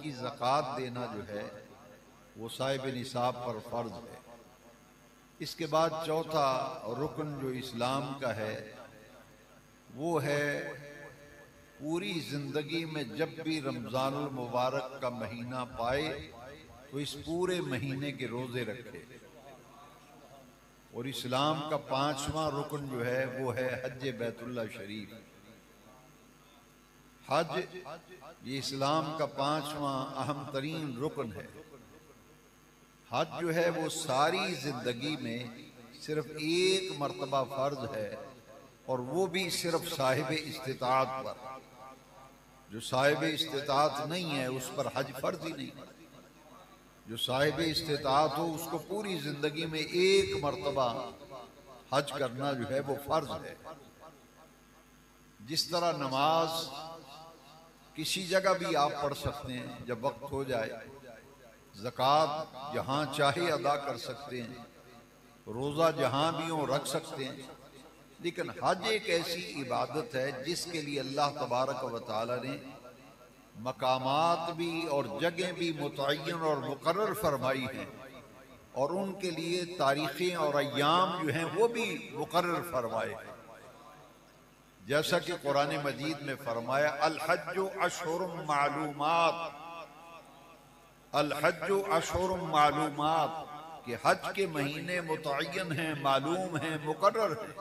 की ज़कात देना जो है वो साहिब निसाब पर फर्ज है। इसके बाद चौथा रुकन जो इस्लाम का है वो है पूरी जिंदगी में जब भी रमजानुल मुबारक का महीना पाए तो इस पूरे महीने के रोजे रखे। और इस्लाम का पांचवा रुकन जो है वो है हज बैतुल्लाह शरीफ। हज ये इस्लाम का पांचवा अहम तरीन रुकन है। हज जो है वो सारी जिंदगी में सिर्फ एक मर्तबा फर्ज है और वो भी सिर्फ साहिब इस्तिताअत पर। जो साहिब इस्तिताअत नहीं है उस पर हज फर्ज ही नहीं। जो साहिब इस्तिताअत हो उसको पूरी जिंदगी में एक मर्तबा हज करना जो है वो फर्ज है। जिस तरह नमाज किसी जगह भी आप पढ़ सकते हैं जब वक्त हो जाए, ज़कात जहां चाहे अदा कर सकते हैं, रोजा जहां भी हो रख सकते हैं, लेकिन हज एक ऐसी इबादत है जिसके लिए अल्लाह तबारक व तआला ने मकामात भी और जगह भी मुतय्यन और मुकर्रर फरमाई हैं और उनके लिए तारीखें और अय्याम जो हैं वो भी मुकर्रर फरमाए हैं। जैसा कि कुरान मजीद में फरमाया अल हज्जु अशहुरुम मालूमात, अल हज्जु अशहुरुम मालूमात, कि हज के महीने मुतय्यन हैं, मालूम हैं, मुकर्रर हैं।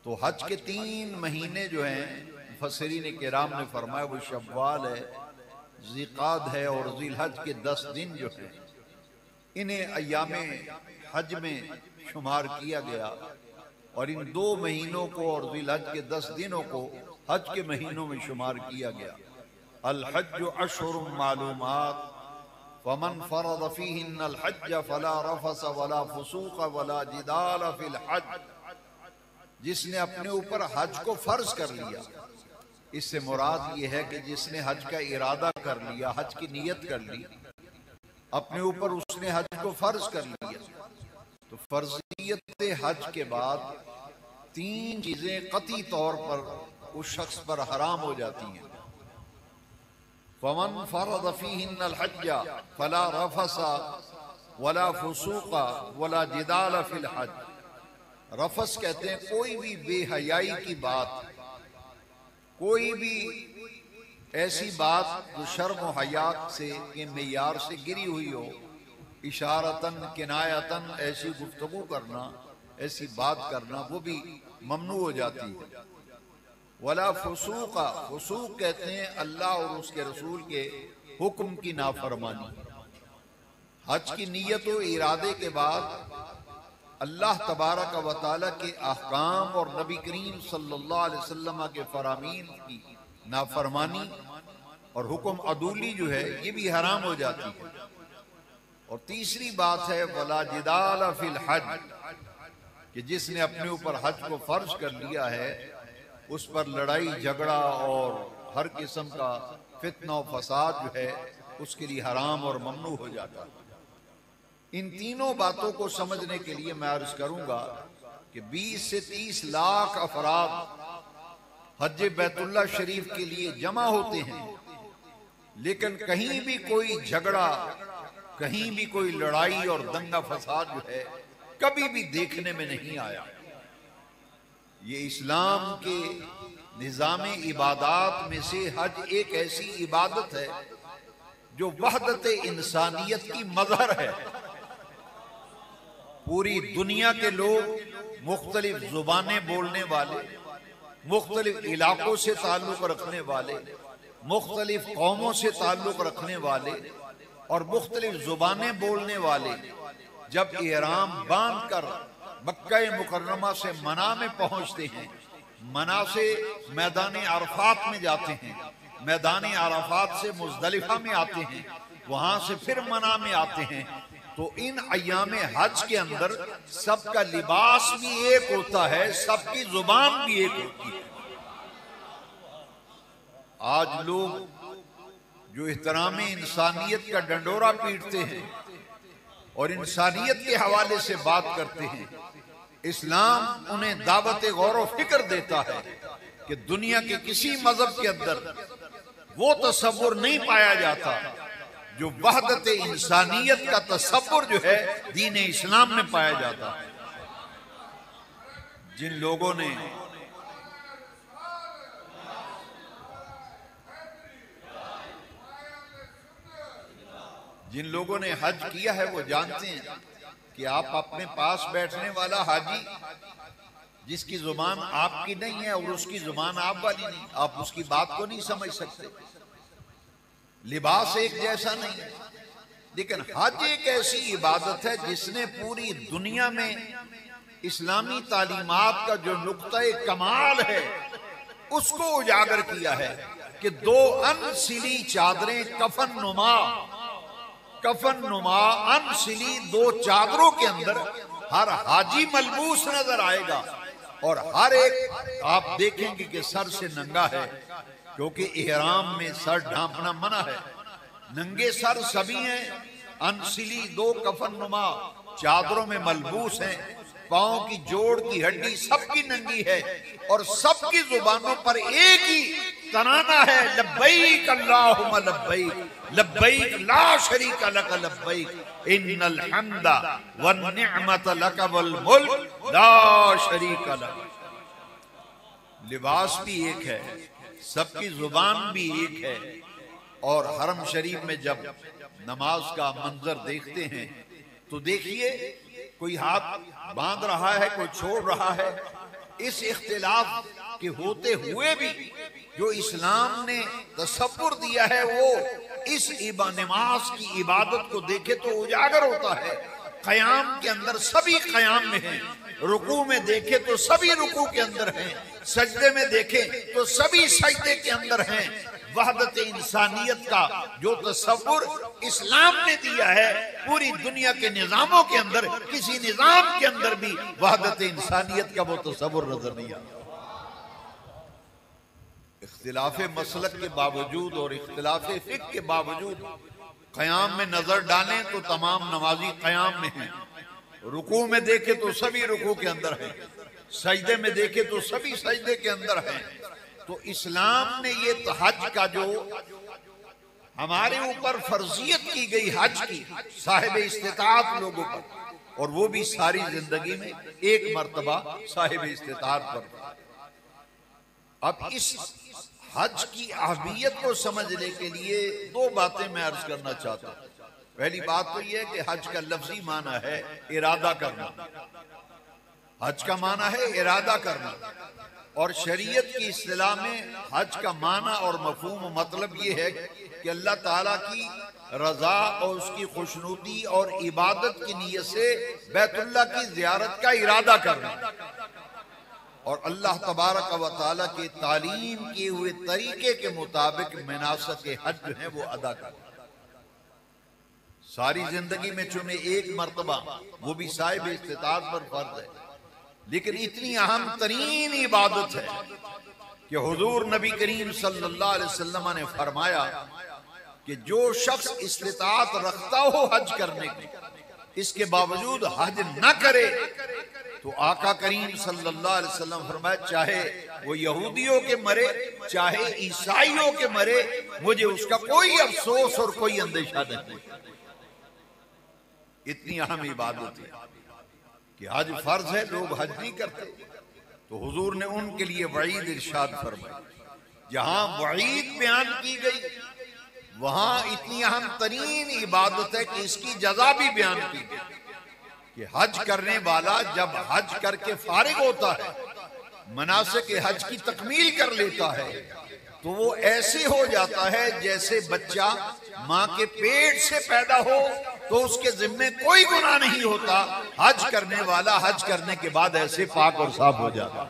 तो हज के 3 महीने जो हैं मुफस्सिरीन किराम ने फरमाया वो शव्वाल है, ज़िक़ाद है और ज़िलहज के 10 दिन जो हैं इन्हें अय्यामे हज में शुमार किया गया और इन 2 महीनों को और ज़िलहज के 10 दिनों को हज के महीनों में शुमार किया गया। अल हज्जु अशहुरुम मालूमात फमन फरद फीहिन्नल हज्ज फला रफस वला फुसूक वला जिदाल फिल हज। जिसने अपने ऊपर हज को फर्ज कर लिया, इससे मुराद ये है कि जिसने हज का इरादा कर लिया, हज की नियत कर ली, अपने ऊपर उसने हज को फर्ज कर लिया, तो फर्जियत हज के बाद 3 चीजें कतई तौर पर उस शख्स पर हराम हो जाती हैं। फमन फरद फीहिन्नल हज्ज फला रफसा वला फुसूका वला जिदाल फिल हज। रफस कहते हैं कोई भी बेहयाई की बात, कोई भी ऐसी बात जो शर्म व हयात से के मेयार से गिरी हुई हो, इशारतन किनायतन ऐसी गुफ्तगू करना, ऐसी बात करना, वो भी ममनू हो जाती है। वला फुसूका, फुसूक कहते हैं अल्लाह और उसके रसूल के हुक्म की नाफरमानी। हज की नीयत व इरादे के बाद अल्लाह तबारक व तआला के अहकाम और नबी करीम सल्लल्लाहु अलैहि वसल्लम के फरामीन की नाफरमानी और हुक्म अदूली जो है ये भी हराम हो जाती है। और तीसरी बात है वला जिदाल फिल हज, कि जिसने अपने ऊपर हज को फर्ज कर लिया है उस पर लड़ाई झगड़ा और हर किस्म का फितना और फसाद जो है उसके लिए हराम और ममनू हो जाता है। इन तीनों बातों को समझने के लिए मैं अर्ज करूंगा कि 20 से 30 लाख अफराद हज बैतुल्लाह शरीफ के लिए जमा होते हैं, लेकिन कहीं भी कोई झगड़ा, कहीं भी कोई लड़ाई और दंगा फसाद जो है कभी भी देखने में नहीं आया। ये इस्लाम के निज़ाम इबादत में से हज एक ऐसी इबादत है जो वहदत इंसानियत की मज़हर है। पूरी दुनिया के लोग मुख्तलिफ जुबानें बोलने वाले, मुख्तलिफ इलाकों से ताल्लुक रखने वाले, मुख्तलिफ कौमों से ताल्लुक रखने वाले और मुख्तलिफ जुबानें बोलने वाले जब इहराम बांध कर मक्का मुकर्रमा से मना में पहुंचते हैं, मना से मैदान अरफात में जाते हैं, मैदान अरफात से मुज़दलिफा में आते हैं, वहां से फिर मना में आते हैं, तो इन अय्याम हज के अंदर सबका लिबास भी एक होता है, सबकी जुबान भी एक होती है। आज लोग जो एहतराम इंसानियत का डंडोरा पीटते हैं और इंसानियत के हवाले से बात करते हैं, इस्लाम उन्हें दावत गौर व फिक्र देता है कि दुनिया के किसी मजहब के अंदर वो तसव्वुर नहीं पाया जाता जो वहदत इंसानियत का तसव्वुर जो है दीन इस्लाम में पाया जाता है। जिन लोगों ने हज किया है वो जानते हैं कि आप अपने पास बैठने वाला हाजी जिसकी जुबान आपकी नहीं है और उसकी जुबान आप वाली नहीं, आप उसकी बात को नहीं समझ सकते। लिबास एक जैसा नहीं है, लेकिन हज एक ऐसी इबादत है जिसने पूरी दुनिया में इस्लामी तालीमात का जो नुक्ता कमाल है उसको उजागर किया है कि दो अनसिली चादरें कफन नुमा अनसिली दो चादरों के अंदर हर हाजी मलबूस नजर आएगा और हर एक आप देखेंगे कि सर से नंगा है, क्योंकि इहराम में सर ढांपना मना है। नंगे सर सभी हैं, अनसिली दो कफन नुमा चादरों में मलबूस हैं, पांव की जोड़ की हड्डी सबकी नंगी है और सबकी जुबानों पर एक ही तराना है, लब्बैक अल्लाहुम्मा लब्बैक लब्बैक ला शरीका लक लब्बैक इन्नल हम्दा वन निअमत लक वल मुल्क ला शरीका लक। लिबास भी एक है, सबकी जुबान भी एक है। और हरम शरीफ में जब नमाज का मंजर देखते हैं तो देखिए कोई हाथ बांध रहा है, कोई छोड़ रहा है। इस इख्तिलाफ के होते हुए भी जो इस्लाम ने तसव्वुर दिया है वो इस नमाज की इबादत को देखे तो उजागर होता है। क़याम के अंदर सभी क़याम में हैं, रुकू में देखे तो सभी रुकू के अंदर हैं, सजदे में देखे तो सभी सजदे के अंदर हैं। वहदत इंसानियत का जो तसव्वुर इस्लाम ने दिया है पूरी दुनिया के निजामों के अंदर किसी निजाम के अंदर भी वहदत इंसानियत का वो तसव्वुर नजर नहीं आता। इख्तिलाफ मसलक के बावजूद और इख्तिलाफ फिक्र के बावजूद क़याम में नजर डालें तो तमाम नमाजी क़याम में हैं, रुकू में देखे तो सभी रुकू के अंदर हैं, सजदे में देखे तो सभी सजदे के अंदर हैं। तो इस्लाम ने ये हज का जो हमारे ऊपर फर्जियत की गई हज की साहिब इस्तिताअत लोगों पर, और वो भी सारी जिंदगी में एक मर्तबा साहिब इस्तिताअत पर। अब इस हज की अहमियत को समझने के लिए दो बातें मैं अर्ज करना चाहता हूं। पहली बात तो यह है कि हज का लफ्जी माना है इरादा करना। हज का माना है इरादा करना, और शरीयत की इस्तिलाह में हज का माना और मफहूम मतलब ये है कि अल्लाह ताला की रजा और उसकी खुशनुदी और इबादत की नीयत से बैतुल्लाह की ज़ियारत का इरादा करना और अल्लाह तबारक व तआला के तालीम किए हुए तरीके के मुताबिक मनासिक हज जो है वो अदा करना। सारी जिंदगी में चुने एक मर्तबा, वो भी साहिब इस्तिताअत पर फर्ज है, लेकिन इतनी अहम तरीन इबादत है कि हुजूर नबी करीम सल्लल्लाहु अलैहि वसल्लम ने फरमाया कि जो शख्स इस्तिताअत रखता हो हज करने की, इसके बावजूद हज न करे तो आका करीम सल्लल्लाहु अलैहि वसल्लम फरमाया चाहे वो यहूदियों के मरे चाहे ईसाइयों के मरे, मुझे उसका कोई अफसोस और कोई अंदेशा नहीं। इतनी अहम इबादत है कि हज फर्ज है, लोग हज नहीं करते। तो हुजूर ने उनके लिए वईद इरशाद फरमाया। जहां वईद बयान की गई वहां इतनी अहम तरीन इबादत है कि इसकी जजा भी बयान की गई कि हज करने वाला जब हज करके फारिग होता है, मनासिक हज की तकमील कर लेता है, तो वो ऐसे हो जाता है जैसे बच्चा माँ के पेट से पैदा हो तो उसके जिम्मे कोई गुनाह नहीं होता। हज करने वाला हज करने के बाद ऐसे पाक और साफ हो जाता।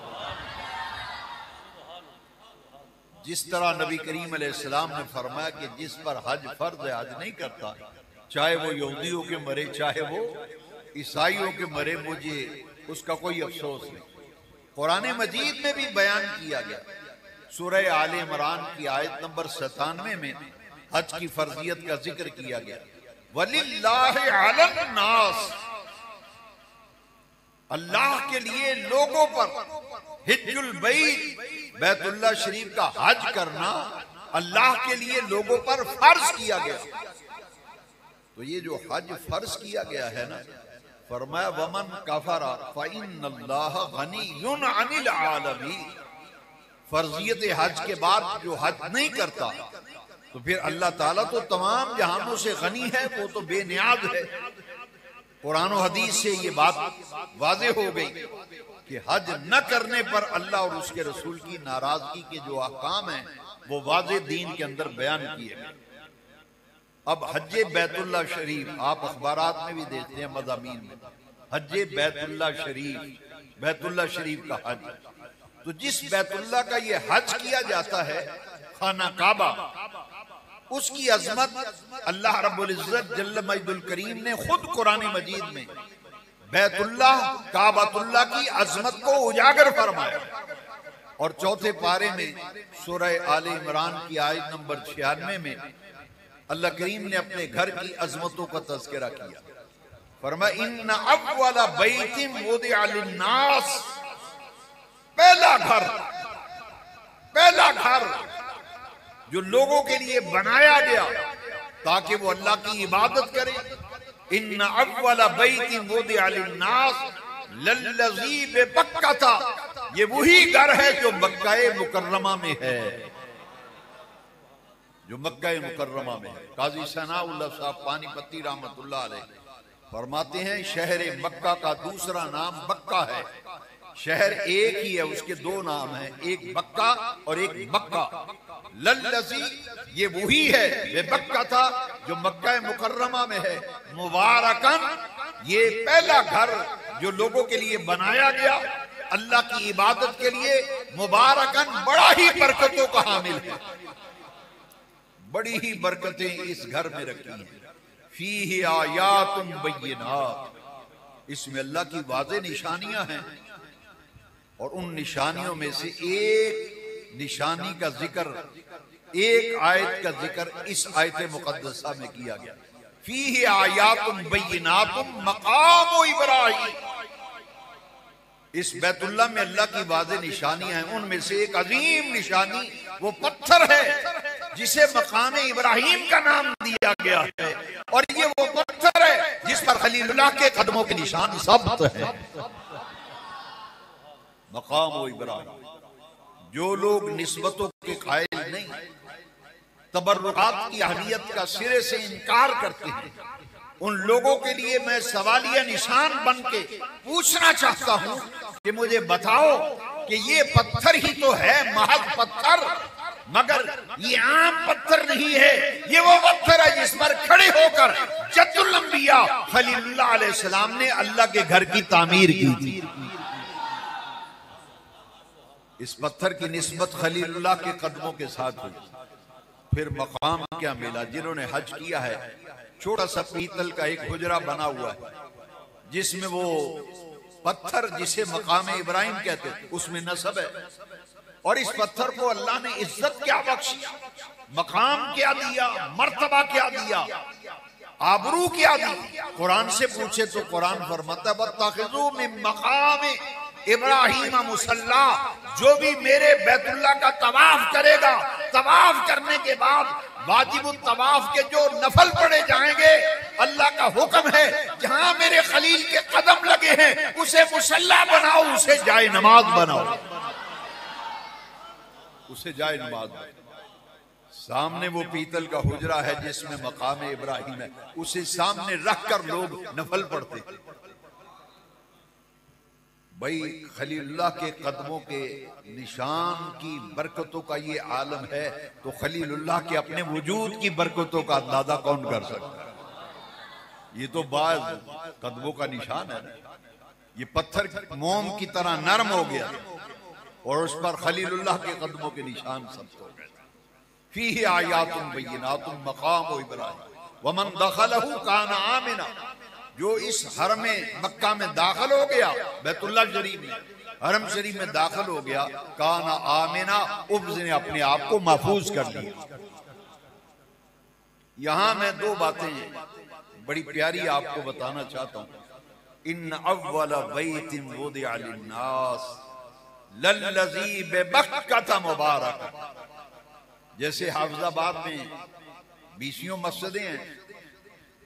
जिस तरह नबी करीम अलैहिस्सलाम ने फरमाया कि जिस पर हज फर्ज है हज नहीं करता, चाहे वो यहूदियों के मरे चाहे वो ईसाइयों के मरे, मुझे उसका कोई अफसोस नहीं। कुरान मजीद में भी बयान किया गया, सूरह आले इमरान की आयत नंबर 97 में हज की फर्जियत का जिक्र किया गया। वलिल्लाहि अलन नास, अल्लाह के लिए लोगों पर हिज्जुल बैत, बैतुल्लाह शरीफ का हज करना अल्लाह के लिए लोगों पर फर्ज किया गया। तो ये जो हज फर्ज किया गया है ना, फरमाया वमन कफरा फइन्नल्लाह गनियुन अनिल आलमीन। फर्जियत हज के बाद जो हज नहीं करता तो फिर अल्लाह ताला तो तमाम जहानों से गनी है, वो तो बेनियाज है। कुरान और हदीस से ये बात वाज़े हो गई कि हज न करने पर अल्लाह और उसके रसूल की नाराजगी के जो अहकाम हैं वो वाज़े दीन के अंदर बयान किए गए। अब हज बैतुल्लाह शरीफ आप अखबारात में भी देखते हैं, मज़ामीन में हज बैतुल्लाह शरीफ, बैतुल्लाह शरीफ का हज। तो जिस बैतुल्लाह का ये हज किया जाता है, खाना काबा, उसकी अजमत अल्लाह रब्बुल इज्जत जल्ल मजदुल करीम ने खुद कुरान मजीद में बैतुल्लाह काबतुल्लाह की अजमत को उजागर फरमाया। और चौथे पारे में सूरह आले इमरान की आयत नंबर 96 में अल्लाह करीम ने अपने घर की अजमतों का तज़किरा किया। फरमाया इन्ना अव्वला बैतिन वुदिअ लिन्नास, पहला घर जो लोगों के लिए बनाया गया ताकि वो अल्लाह की इबादत करें। इन्ना अव्वला बैतिन वुदिअ लिन्नास लल्लज़ी बिबक्का, ये वही घर है जो मक्का मुकर्रमा में है, जो मक्का मुकर्रमा में है। काजी सनाउल्लाह साहब पानीपत्ती रहमतुल्लाह अलैह फरमाते हैं शहर मक्का का दूसरा नाम बक्का है। शहर एक ही है, उसके दो नाम हैं, एक बक्का और एक मक्का। लल्लज़ी ये वही है बेबक्का था जो मक्का मुकर्रमा में है। मुबारकन ये पहला घर जो लोगों के लिए बनाया गया अल्लाह की इबादत के लिए। मुबारकन बड़ा ही बरकतों का हामिल है, बड़ी ही बरकतें इस घर में रखी हैं। फीही आयातुन बय्यिनात, इसमें अल्लाह की वाज़े निशानियां हैं। और उन निशानियों में से एक निशानी का जिक्र, एक आयत का जिक्र इस आयत मुक़द्दसा में किया गया। फीही आयातुन बय्यिनातुन मक़ाम इब्राहीम, इस बैतुल्लाह में अल्लाह की वाज़े निशानियां हैं। उनमें से एक अजीम निशानी वो पत्थर है जिसे मकाम इब्राहिम का नाम दिया गया है। और ये वो पत्थर है जिस पर खलीलुल्लाह के कदमों के निशान साबित है। मकाम इब्राहिम। जो लोग निस्बतों के कायल नहीं, तबर्रुकात की अहमियत का सिरे से इनकार करते हैं, उन लोगों के लिए मैं सवालिया निशान बन के पूछना चाहता हूं कि मुझे बताओ कि ये पत्थर ही तो है, महज पत्थर, मगर ये आम पत्थर नहीं है। ये वो पत्थर है जिस पर खड़े होकर जद्दुल अंबिया खलीलुल्लाह अलैहि सलाम ने अल्लाह के घर की तामीर की थी। इस पत्थर की निस्बत खलीलुल्लाह के कदमों के साथ हुई। फिर मकाम क्या मिला? जिन्होंने हज किया है, छोटा सा पीतल का एक हुजरा बना हुआ है जिसमें वो पत्थर जिसे मकाम इब्राहिम कहते थे उसमें नस्ब है। और इस पत्थर को अल्लाह ने इज्जत क्या बख्शी, मकाम क्या दिया, मर्तबा क्या दिया, आबरू क्या दी। कुरान से पूछे तो कुरान फरमाता है वत्तखिज़ू मिन मकाम इब्राहिम मुसल्ला, जो भी मेरे बैतुल्लाह का तवाफ करेगा, तवाफ करने के बाद वाजिब तवाफ के जो नफल पड़े जाएंगे, अल्लाह का हुक्म है जहां मेरे खलील के कदम लगे हैं उसे मुसल्ला बनाओ, उसे जाए नमाज बनाओ, उसे जाए नमाज बनाओ। सामने वो पीतल का हुजरा है जिसमें मकाम इब्राहिम है, उसे सामने रखकर लोग नफल पढ़ते। भाई खलीलुल्लाह के कदमों के निशान की बरकतों का ये आलम है, तो खलीलुल्लाह के अपने वजूद की बरकतों का अंदाजा कौन कर सकता है? ये तो बाज कदमों का निशान है। ये पत्थर मोम की तरह नरम हो गया और उस पर खलीलुल्लाह के कदमों के निशान सब हो गए। फीही आयातुन बय्यिनातुन मकाम इब्राहिम वमन दखलहु काना आमिना, जो इस हरम मक्का में दाखिल हो गया, बैतुल्लाह शरीफ में, हरम शरीफ में दाखिल हो गया, काना आमिना, उसने अपने आप को महफूज कर लिया। यहां मैं दो बातें बड़ी प्यारी आपको बताना चाहता हूं। इन्न अव्वल बैतिन वुदिअ लिन्नास लल्लज़ी बिबक्कता मुबारक, जैसे हाफिजाबाद में 20 मस्जिदें हैं,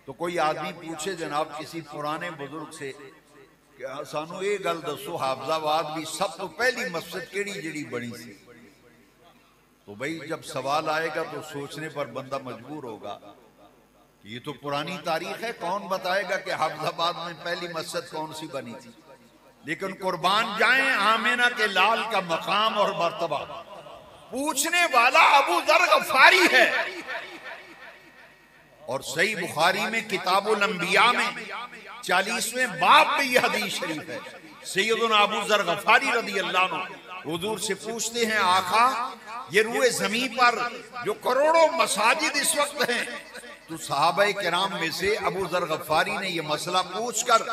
तो कोई आदमी पूछे जनाब किसी पुराने बुजुर्ग से कि सानू ये गल दसो हाफिजाबाद भी सब तो पहली मस्जिद केड़ी जड़ी बनी सी, तो भाई जब सवाल आएगा तो सोचने पर बंदा मजबूर होगा कि ये तो पुरानी तारीख है, कौन बताएगा कि हाफिजाबाद में पहली मस्जिद कौन सी बनी थी। लेकिन कुर्बान जाएं आमिना के लाल का मकाम और मर्तबा, पूछने वाला अबू जर गफारी है। और सही बुखारी में किताबुल अंबिया में 40वें बाब में यह हदीस शरीफ है। सैयदुना अबू जर गफारी रदी अल्लाह अन्हु हुजूर से पूछते हैं, आका ये रूए ज़मीन पर जो करोड़ों मसाजिद इस वक्त हैं, तो सहाबाए किराम में से अबू जर गफारी ने यह मसला पूछकर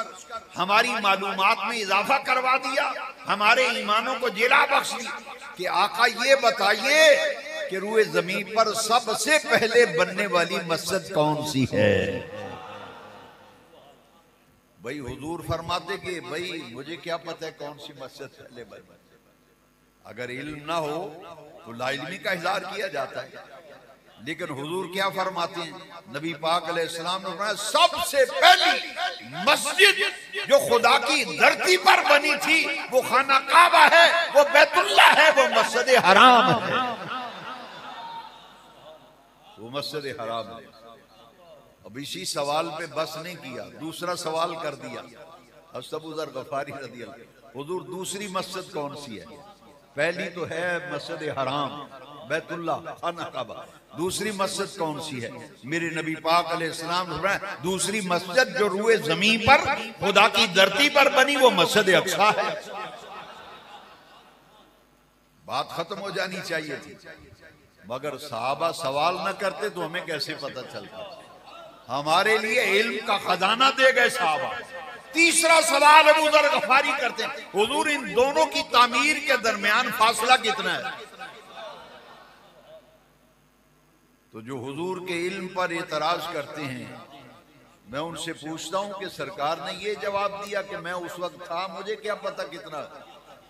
हमारी मालूमात में इजाफा करवा दिया, हमारे ईमानों को जिला बख्श दी कि आका ये बताइए कि रूए जमीन पर सबसे पहले बनने वाली मस्जिद कौन सी है। भाई हुजूर फरमाते कि भाई मुझे क्या पता है कौन सी मस्जिद पहले बनी। अगर इल्म ना हो तो लाइल्मी का इज़हार किया जाता है, लेकिन हुजूर क्या फरमाते हैं, नबी पाक अलैहिस्सलाम ने फरमाया सबसे पहली मस्जिद जो खुदा की धरती पर बनी थी वो खाना काबा है, वो बैतुल्लाह है, वो मस्जिद हराम है, वो मस्जिद हराम है। अब इसी सवाल पे बस नहीं किया, दूसरा सवाल कर दिया। अबू जर गफारी रज़ी अल्लाह, हुजूर दूसरी मस्जिद कौन सी है? पहली तो है मस्जिद हराम बैतुल्लाह खाना काबा, दूसरी मस्जिद कौन सी है? मेरे नबी पाक अलैहिस्सलाम ने फरमाया दूसरी मस्जिद जो रूए जमीन पर खुदा की धरती पर बनी वो मस्जिद अक्सा है। बात खत्म हो जानी चाहिए थी, मगर सहाबा सवाल न करते तो हमें कैसे पता चलता। हमारे लिए इल्म का खजाना दे गए सहाबा। तीसरा सवाल अबू जर गफारी करते हैं, हुजूर इन दोनों की तामीर के दरमियान फासला कितना है? तो जो हुजूर के इल्म पर एतराज करते हैं, मैं उनसे पूछता हूं कि सरकार ने ये जवाब दिया कि मैं उस वक्त था, मुझे क्या पता कितना।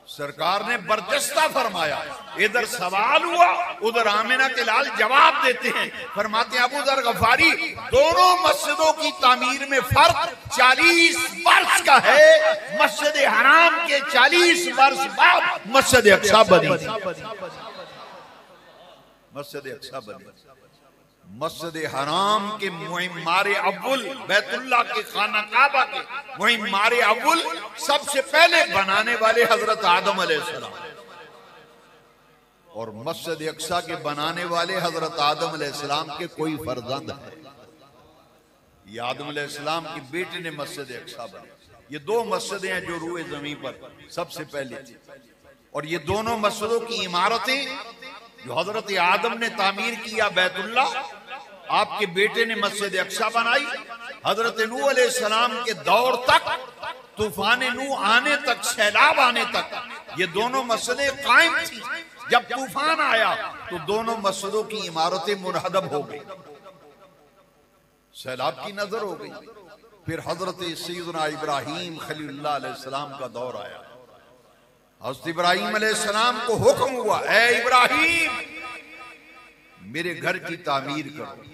सरकार ने बर्जस्ता फरमाया, इधर सवाल हुआ उधर आमिना के लाल जवाब देते हैं, फरमाते हैं अबू जर गफारी दोनों मस्जिदों की तामीर में फर्क 40 वर्ष का है। मस्जिद हराम के 40 वर्ष बाद मस्जिद अक्सा बनी। मस्जिद अक्सा बनी। मस्जिद हराम के मुहिम्मारे अव्वल बैतुल्लाह के खाना काबा के मुहिम्मारे अव्वल सबसे पहले बनाने वाले हजरत आदम अलैहिस्सलाम, और मस्जिद अक्सा के बनाने वाले हजरत आदम अलैहिस्सलाम के कोई फर्जंद है। ये आदम अलैहिस्सलाम के बेटे ने मस्जिद अक्सा बनाई। ये दो मस्जिदें हैं जो रूए जमीन पर सबसे पहले थी, और ये दोनों मस्जिदों की इमारतें जो हजरत आदम ने तामीर किया बैतुल्लाह, आपके बेटे ने मस्जिद अक्सा बनाई। हजरत नूह अलैहिस्सलाम के दौर तक, तूफान नूह आने तक, सैलाब आने तक ये दोनों मस्जिदें कायम थी। जब तूफान आया तो दोनों मस्जिदों की इमारतें मुनहदम हो गई, सैलाब की नजर हो गई। फिर हजरत सैयदना इब्राहीम खलीलुल्लाह अलैहिस्सलाम का दौर आया। हज़रत इब्राहीम अलैहिस्सलाम को हुक्म हुआ, ऐ इब्राहीम मेरे घर की तामीर करो,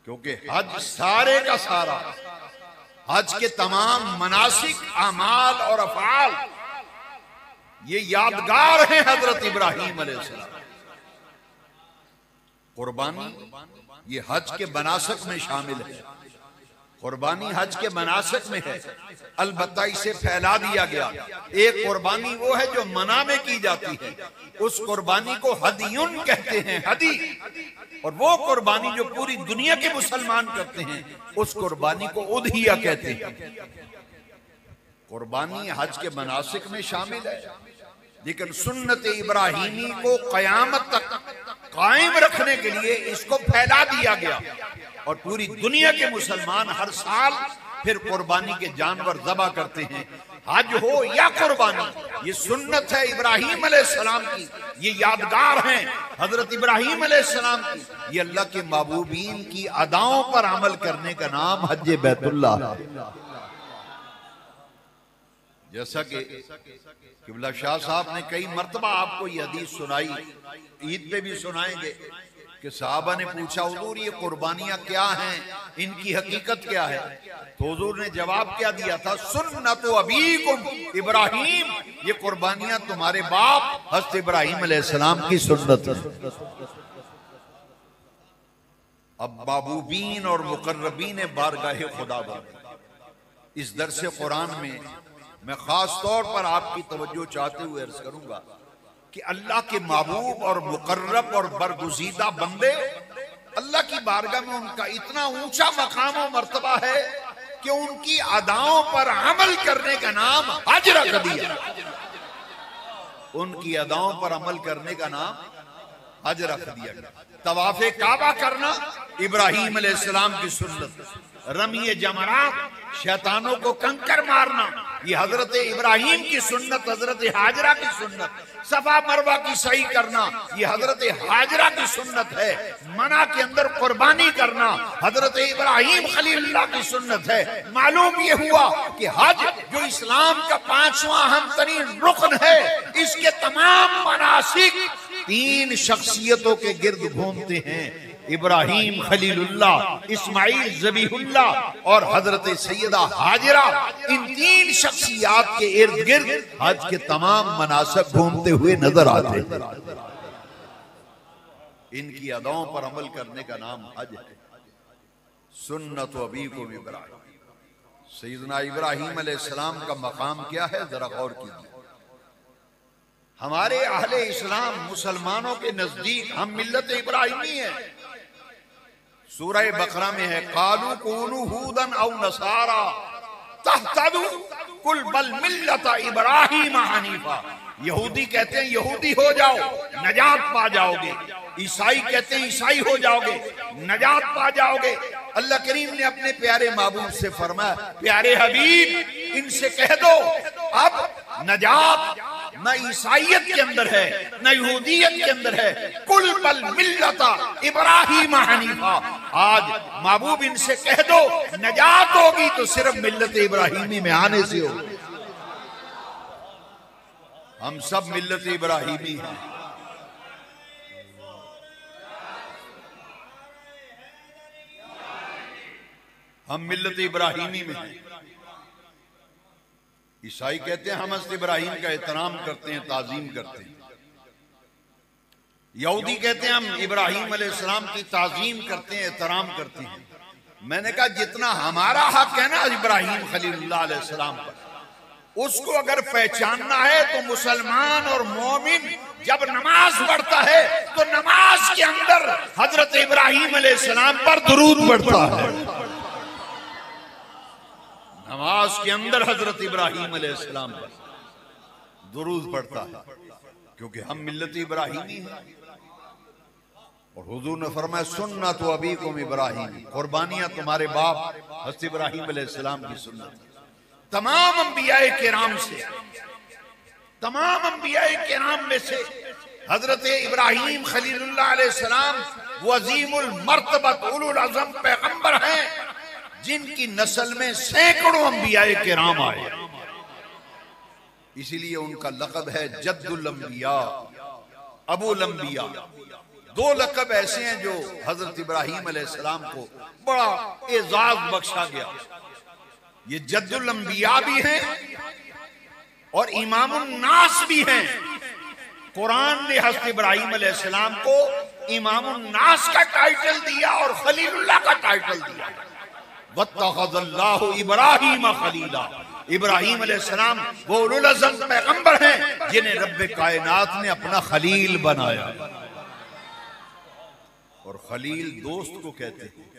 क्योंकि हज सारे का सारा, हज के तमाम मनासिक अमाल और अफआल ये यादगार हैं हजरत इब्राहीम अलैहिस्सलाम। कुर्बानी ये हज के मनासिक में शामिल है, कुर्बानी हज के मनासिक में है, अलबत्ता इसे फैला दिया गया। एक कुर्बानी वो है जो मना में की जाती है, उस कुर्बानी को हदियुन कहते हैं, हदी। और वो कुर्बानी जो पूरी दुनिया के मुसलमान करते हैं उस कुर्बानी को उद्हिया कहते हैं। कुर्बानी हज के मनासिक में शामिल है, लेकिन सुन्नत इब्राहीमी को कयामत तक कायम रखने के लिए इसको फैला दिया गया, और पूरी दुनिया के मुसलमान हर साल फिर कुर्बानी के जानवर ज़बह करते हैं। हज हो या कुर्बानी, ये सुन्नत है इब्राहीम अलैहिस्सलाम की, ये यादगार हैं हजरत इब्राहीम अलैहिस्सलाम की। ये अल्लाह के महबूबीन की अदाओं पर अमल करने का नाम हज बैतुल्लाह है। जैसा कि किबला शाह साहब ने कई मर्तबा आपको ये हदीस सुनाई, ईद पे भी सुनाएंगे कि साहबा ने पूछा हुजूर ये कुर्बानियां क्या हैं, इनकी हकीकत क्या है? तो हुजूर ने जवाब क्या दिया था? सुन्नत अबीकुम इब्राहिम, ये कुर्बानियां तुम्हारे बाप हज़रत इब्राहिम अलैहिस्सलाम की सुन्नत है। अब बाबूबीन और मुकर्रबीन बारगाह खुदा बंद, इस दरस कुरान में मैं खास तौर पर आपकी तवज्जो चाहते हुए अर्ज करूंगा कि अल्लाह के महबूब और मुकर्रब और बरगुज़ीदा बंदे, अल्लाह की बारगाह में उनका इतना ऊंचा मकाम और मर्तबा है कि उनकी अदाओं पर अमल करने का नाम हज रख दिया। उनकी अदाओं पर अमल करने का नाम हज रख दिया गया। तवाफ़े काबा करना इब्राहिम अलैहिस्सलाम की सुन्नत, रमीए जमरात शैतानों को कंकर मारना ये हजरत इब्राहिम की सुन्नत, हजरत हाजरा की सुन्नत, सफा मरवा की सही करना ये हजरत हाजरा की सुन्नत है, मना के अंदर कुर्बानी करना हजरत इब्राहिम खलीलुल्लाह की सुन्नत है। मालूम ये हुआ कि हज जो इस्लाम का 5वां अहम तरीन रुकन है, इसके तमाम मनासिक 3 शख्सियतों के गिर्द घूमते हैं, इब्राहिम खलीलुल्लाह, इस्माइल ज़बीहुल्लाह और हजरत सैयदा हाजिरा। इन 3 शख्सियात के इर्द गिर्द हज के तमाम मनासिक घूमते हुए नजर आते हैं। इनकी अदाओं पर अमल करने का नाम हज है। सुन्नत अबीकुम इब्राहिम, सैयदना इब्राहिम अलैहिस्सलाम का मकाम क्या है, जरा गौर कीजिए। हमारे अहले इस्लाम मुसलमानों के नजदीक हम मिल्लत इब्राहिमी है। सूरह बकरा में है, कालू कूनू हूदन औ नसारा तहतदू कुल बल मिल्लत इब्राहिम हनीफा। यहूदी कहते हैं यहूदी हो जाओ नजात पा जाओगे, ईसाई कहते हैं ईसाई हो जाओगे नजात पा जाओगे। अल्लाह करीम ने अपने प्यारे महबूब से फरमाया, प्यारे हबीब इनसे कह दो अब नजात न ईसाइयत के अंदर है न यहूदियत के अंदर है, कुल बल मिल्लता इब्राहिम हनीफा। आज महबूब इनसे कह दो नजात होगी तो सिर्फ मिल्लत इब्राहिमी में आने से होगी। हम सब मिल्लत इब्राहिमी हैं। हम मिल्लत इब्राहिमी में हैं। ईसाई कहते हैं हम हज़रत इब्राहिम का एहतराम करते हैं, ताजीम करते हैं। यहूदी कहते हैं हम इब्राहिम अलैहिस्सलाम की ताजीम करते हैं, एहतराम करते हैं। मैंने कहा जितना हमारा हक है ना इब्राहिम खलीलुल्लाह अलैहिस्सलाम पर, उसको अगर पहचानना है तो मुसलमान और मोमिन जब नमाज पढ़ता है तो नमाज के अंदर हजरत इब्राहिम अलैहिस्सलाम पर दुरूद पढ़ता है। नमाज के अंदर हजरत इब्राहिम अलैहिस्सलाम पर दुरूद पढ़ता है, क्योंकि हम मिल्लत इब्राहिमी हैं। और हुजूर ने फरमाया सुन्नत अबीकुम इब्राहिम, कुर्बानियां तुम्हारे बाप हज़रत इब्राहिम अलैहिस्सलाम की सुन्नत। तमाम अंबियाए किराम से, तमाम अंबियाए किराम में से हजरत इब्राहिम खलीलुल्लाह अलैहिस्सलाम वज़ीमुल मर्तबत उलुल अज़म पैगंबर हैं, जिनकी नस्ल में सैकड़ों अंबियाए किराम आए। इसीलिए उनका लक़ब है जद्दुल अंबिया, अबुल अंबिया। 2 लक़ब ऐसे हैं जो हजरत इब्राहिम अलैहिस्सलाम को बड़ा एजाज बख्शा गया। ये जद्दुल अंबिया भी हैं और इमामुन नास भी हैं। कुरान ने हज़रत इब्राहिम अलैहिस्सलाम को इमामुन नास का टाइटल दिया और खलीलुल्लाह का टाइटल दिया। वत्तखज़ल्लाहु इब्राहीम खलीला, इब्राहिम अलैहिस्सलाम वो उलुल अज़म पैगंबर हैं जिन्हें रब्बे कायनात ने अपना खलील बनाया। और खलील दोस्त को कहते हैं।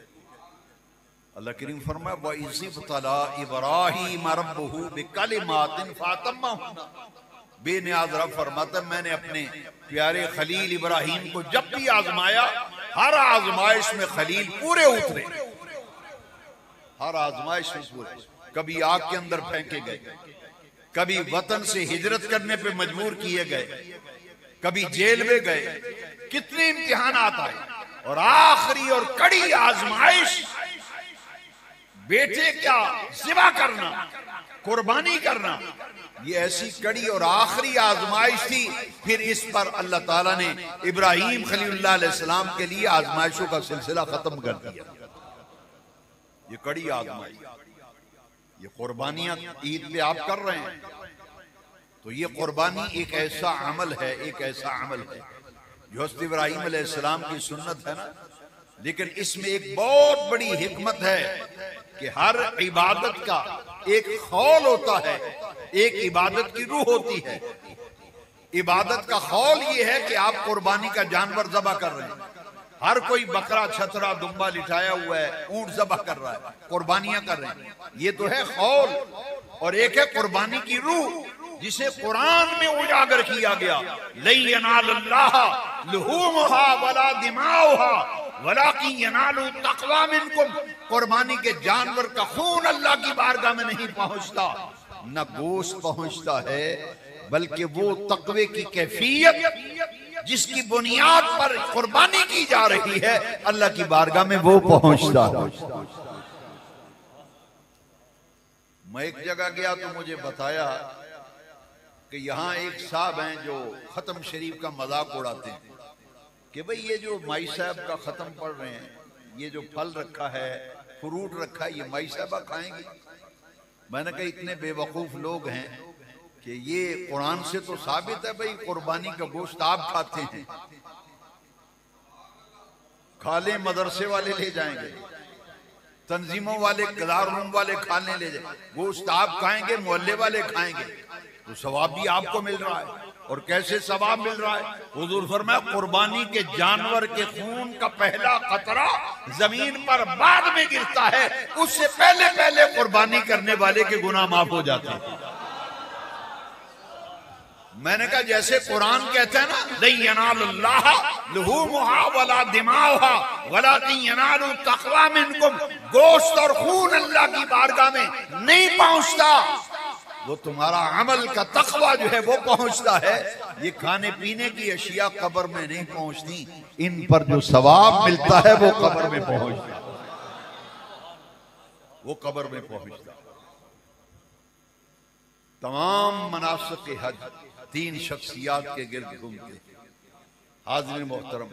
अल्लाह करीम फरमाया वइज़िब्तला इब्राहीम रब्बुहु बिकलिमातिन फअतम्महुन्ना। बेनियाज रब फरमाता मैंने अपने प्यारे खलील इब्राहिम को जब भी आजमाया, हर आजमाइश में खलील पूरे उतरे, हर आजमाइश में पूरे। कभी आग के अंदर फेंके गए, कभी वतन से हिजरत करने पे मजबूर किए गए, कभी जेल में गए, कितने इम्तिहानात आए। और आखिरी और कड़ी आजमाइश बेटे का ज़िबा करना, कुर्बानी करना ये ऐसी कड़ी और आखिरी आजमाइश थी। फिर इस पर अल्लाह ताला ने इब्राहीम खलीलुल्लाह अलैहिस्सलाम के लिए आजमाइशों का सिलसिला खत्म कर दिया। ये कड़ी आजमाइश, ये कुर्बानियां ईद पे आप कर रहे हैं, तो ये कुर्बानी एक ऐसा अमल है, एक ऐसा अमल है जो हज़रत इब्राहीम अलैहिस्सलाम की सुन्नत है ना। लेकिन इसमें एक बहुत बड़ी हिकमत है कि हर इबादत का एक खौल होता है, एक इबादत की रूह होती है। इबादत का खौल ये है कि आप कुर्बानी का जानवर ज़बह कर रहे हैं। हर कोई बकरा, छतरा, दुम्बा लिटाया हुआ है, ऊंट ज़बह कर रहा है, कुर्बानियां कर रहे हैं, ये तो है खौल। और एक है कुर्बानी की रूह, जिसे कुरान में उजागर किया गया, लन यनालल्लाह लुहूमुहा वला दिमाउहा वलाकिन यनालु तक़वा मिनकुम। कुर्बानी के जानवर का खून अल्लाह की बारगाह में नहीं पहुंचता, न गोश्त पहुंचता है, बल्कि वो तक़वे की कैफियत जिसकी बुनियाद पर कुर्बानी की जा रही है, अल्लाह की बारगाह में वो पहुंचता है। मैं एक जगह गया तो मुझे बताया कि यहाँ एक साहब हैं जो खत्म शरीफ का मजाक उड़ाते हैं कि भाई ये जो माई साहब का खत्म पढ़ रहे हैं, ये जो फल रखा है, फ्रूट रखा है, ये माई साहबा खाएंगे। मैंने कहा इतने बेवकूफ लोग हैं कि ये कुरान से तो साबित है भाई कुर्बानी का गोश्त आप खाते हैं, खा लें, मदरसे वाले ले जाएंगे, तंजीमों वाले, किदार रूम वाले खाने ले जाए, गोश्त आप खाएंगे, मोहल्ले वाले खाएंगे, तो सवाब भी आपको मिल रहा है। और कैसे सवाब मिल रहा है? हुजूर फरमाया कुर्बानी के जानवर के खून का पहला कतरा जमीन पर बाद में गिरता है, उससे पहले पहले कुर्बानी करने वाले के गुनाह माफ हो जाते हैं। मैंने कहा जैसे कुरान कहता है ना, लन यनालल्लाह लुहूमुहा वला दिमाउहा वलाकिन यनालु तक़वा मिनकुम, गोश्त और खून अल्लाह की बारगाह में नहीं पहुंचता, वो तुम्हारा अमल का तक़वा जो है वो पहुंचता है। ये खाने पीने की अशिया कब्र में नहीं पहुंचती, इन पर जो सवाब मिलता है वो कब्र में पहुंचता, वो कब्र में पहुंचता। तमाम मनासिक के हज तीन शख्सियात के गिर्द घूमते। हाज़िरीन मोहतरम,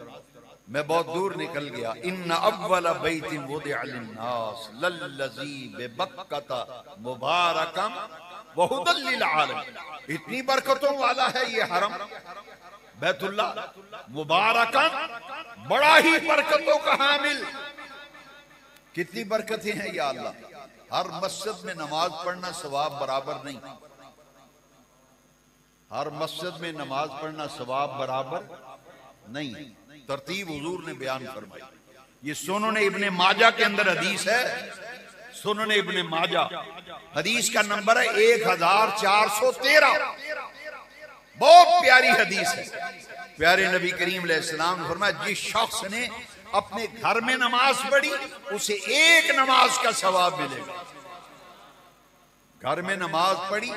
मैं बहुत दूर निकल गया। इन्ना अव्वल बैतिन वुदिअ लिन्नास लल्लज़ी बिबक्कता मुबारकम व हुदल लिल आलमीन। इतनी बरकतों वाला है ये हरम बैतुल्लाह, मुबारकन, बड़ा ही बरकतों का हामिल। कितनी बरकतें हैं या अल्लाह। हर मस्जिद में नमाज पढ़ना सवाब बराबर नहीं, हर मस्जिद में नमाज पढ़ना सवाब बराबर नहीं। तरतीब हुजूर ने बयान फरमाई। ये सुनन इब्ने माजा के अंदर हदीस है, सुनन इब्ने माजा, हदीस का नंबर है 1413। बहुत प्यारी हदीस है। प्यारे नबी करीम अलैहिस्सलाम ने फरमाया, जिस शख्स ने अपने घर में नमाज पढ़ी उसे एक नमाज का सवाब मिलेगा। घर में नमाज पढ़ी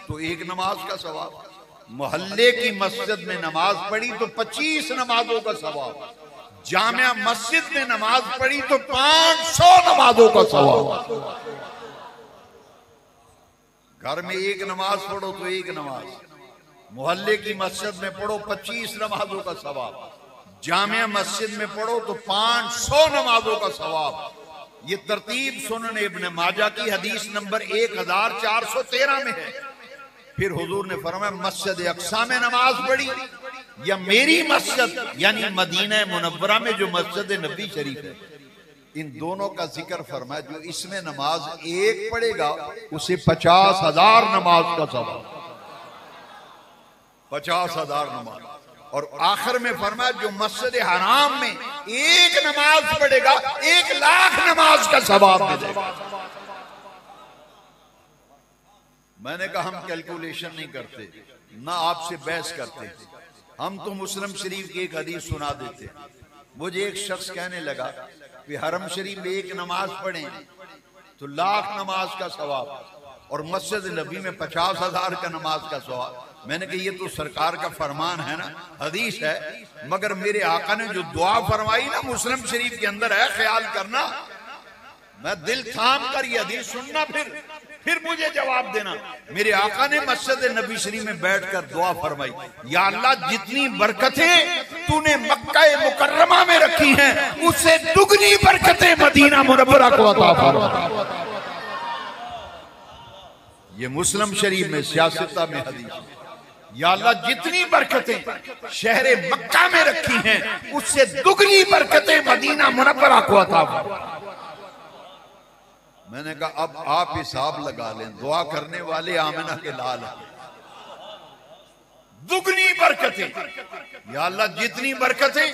तो एक नमाज का सवाब, मोहल्ले की मस्जिद में नमाज पढ़ी तो 25 नमाजों का सवाब, जामिया मस्जिद में नमाज पढ़ी तो 500 नमाजों का सवाब। घर में एक नमाज पढ़ो तो एक नमाज, मोहल्ले की मस्जिद में पढ़ो 25 नमाजों का सवाब, जामिया मस्जिद में पढ़ो तो 500 नमाजों का सवाब। ये तरतीब सुनन इब्ने माजा की हदीस नंबर 1413 में है। फिर हुजूर ने फरमाया, मस्जिद अक्सा में नमाज पढ़ी या मेरी मस्जिद यानी मदीना मुनव्वरा में जो मस्जिद नबी शरीफ है, इन दोनों का जिक्र फरमाया। जो इसमें नमाज एक पढ़ेगा उसे 50,000 नमाज का सवाब, 50,000 नमाज। और आखिर में फरमाया, जो मस्जिद हराम में एक नमाज पढ़ेगा 1,00,000 नमाज का सवाब मिलेगा। मैंने कहा हम कैलकुलेशन नहीं करते, ना आपसे बहस करते, हम तो मुस्लिम शरीफ की एक हदीस सुना देते। मुझे एक शख्स कहने लगा कि हरम शरीफ में एक नमाज पढ़ें तो 1,00,000 नमाज का सवाब, और मस्जिद नबी में 50,000 का नमाज का सवाब। मैंने कहा ये तो सरकार का फरमान है ना, हदीस है, मगर मेरे आका ने जो दुआ फरमाई ना मुस्लिम शरीफ के अंदर है, ख्याल करना। मैं दिल थाम कर ये हदीस सुनना, फिर मुझे जवाब देना। मेरे आका ने मस्जिद नबी शरीफ में बैठकर दुआ फरमाई, या अल्लाह जितनी बरकतें तूने मक्का मुकर्रमा में रखी हैं उससे दुगनी बरकतें मदीना मुनव्वरा को अता फरमा। ये मुस्लिम शरीफ में सियासता में हदीस, या अल्लाह जितनी बरकतें शहर मक्का में रखी हैं उससे दुगनी बरकतें मदीना मुनव्वरा को अता फरमा। मैंने कहा अब आप हिसाब लगा लें, दुआ करने वाले आमिना के लाल हैं। दुगनी बरकतें, या अल्लाह जितनी बरकतें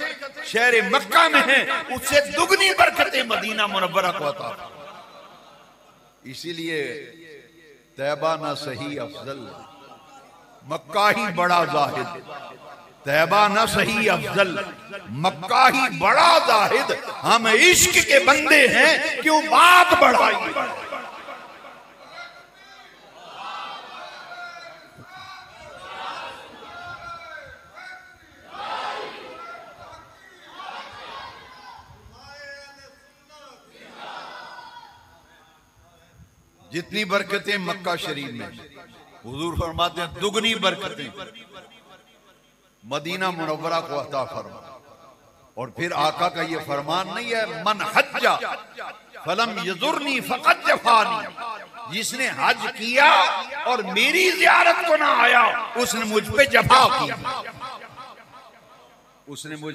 शहर मक्का में हैं उससे दुगनी बरकतें मदीना मुनव्वरा को अता फरमा। इसीलिए तैबा ना सही अफजल, मक्का ही बड़ा जाहिद। तैबा ना सही अफजल, मक्का ही बड़ा जाहिद। हम इश्क के बंदे हैं, क्यों बात बढ़ाई। जितनी बरकतें मक्का शरीफ में, हुजूर फरमाते हैं दुगनी बरकतें मदीना मुनव्वरा को अता फरमा। और फिर आका का ये फरमान नहीं है, मन हज्जा फलम यजुरनी फकत जफानी, जिसने हज किया और मेरी जियारत को ना आया उसने मुझ पे जफा की, उसने मुझ